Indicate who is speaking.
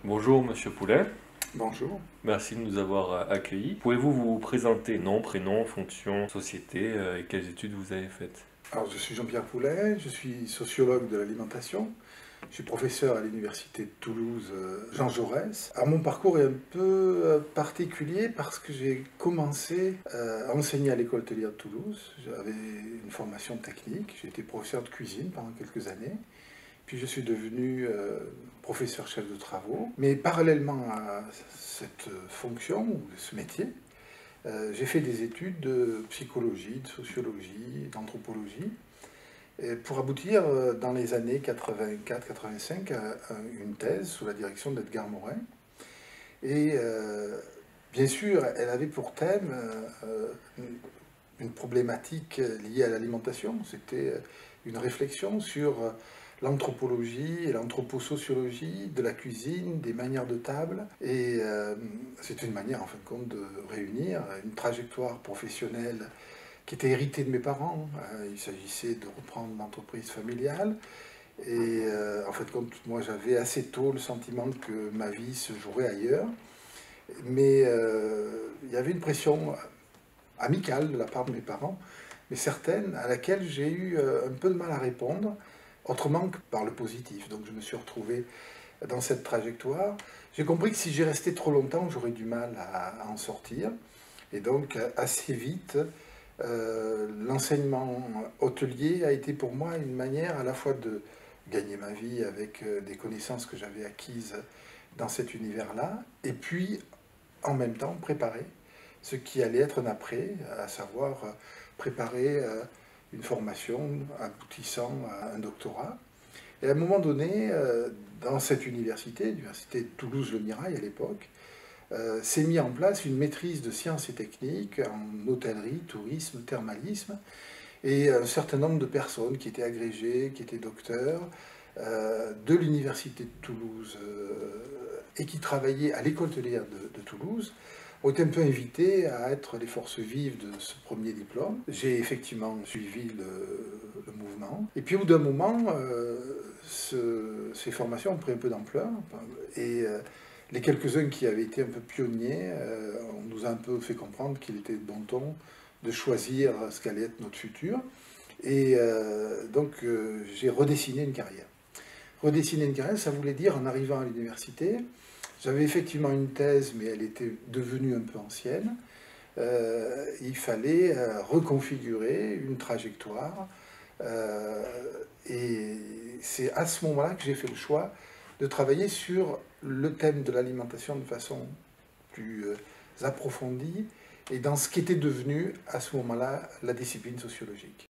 Speaker 1: Bonjour Monsieur Poulet,
Speaker 2: Bonjour.
Speaker 1: merci de nous avoir accueillis. Pouvez-vous vous présenter, nom, prénom, fonction, société et quelles études vous avez faites?
Speaker 2: Alors, je suis Jean-Pierre Poulet, je suis sociologue de l'alimentation. Je suis professeur à l'université de Toulouse, Jean Jaurès. Alors, mon parcours est un peu particulier parce que j'ai commencé à enseigner à l'école hôtelière de Toulouse. J'avais une formation technique, j'ai été professeur de cuisine pendant quelques années. Puis je suis devenu professeur chef de travaux. Mais parallèlement à cette fonction, ou ce métier, j'ai fait des études de psychologie, de sociologie, d'anthropologie, pour aboutir dans les années 84-85 à une thèse sous la direction d'Edgar Morin. Et bien sûr, elle avait pour thème une problématique liée à l'alimentation. C'était une réflexion sur l'anthropologie et l'anthroposociologie de la cuisine, des manières de table. Et c'est une manière, en fin de compte, de réunir une trajectoire professionnelle qui était héritée de mes parents. Il s'agissait de reprendre l'entreprise familiale. Et en fin de compte, moi, j'avais assez tôt le sentiment que ma vie se jouerait ailleurs. Mais il y avait une pression amicale de la part de mes parents, mais certaine, à laquelle j'ai eu un peu de mal à répondre, autrement que par le positif. Donc je me suis retrouvé dans cette trajectoire. J'ai compris que si j'y restais trop longtemps, j'aurais du mal à en sortir. Et donc assez vite, l'enseignement hôtelier a été pour moi une manière à la fois de gagner ma vie avec des connaissances que j'avais acquises dans cet univers-là, et puis en même temps préparer ce qui allait être un après, à savoir préparer une formation aboutissant à un doctorat. Et à un moment donné, dans cette université, l'université de Toulouse-Le Mirail à l'époque, s'est mis en place une maîtrise de sciences et techniques en hôtellerie, tourisme, thermalisme, et un certain nombre de personnes qui étaient agrégées, qui étaient docteurs, de l'université de Toulouse et qui travaillaient à l'école hôtelière de Toulouse, ont été un peu invités à être les forces vives de ce premier diplôme. J'ai effectivement suivi le mouvement. Et puis au bout d'un moment, ces formations ont pris un peu d'ampleur. Et les quelques-uns qui avaient été un peu pionniers, on nous a un peu fait comprendre qu'il était de bon ton de choisir ce qu'allait être notre futur. Et donc j'ai redessiné une carrière. Redessiner une carrière, ça voulait dire, en arrivant à l'université, j'avais effectivement une thèse, mais elle était devenue un peu ancienne. Il fallait reconfigurer une trajectoire. Et c'est à ce moment-là que j'ai fait le choix de travailler sur le thème de l'alimentation de façon plus approfondie et dans ce qui était devenu à ce moment-là la discipline sociologique.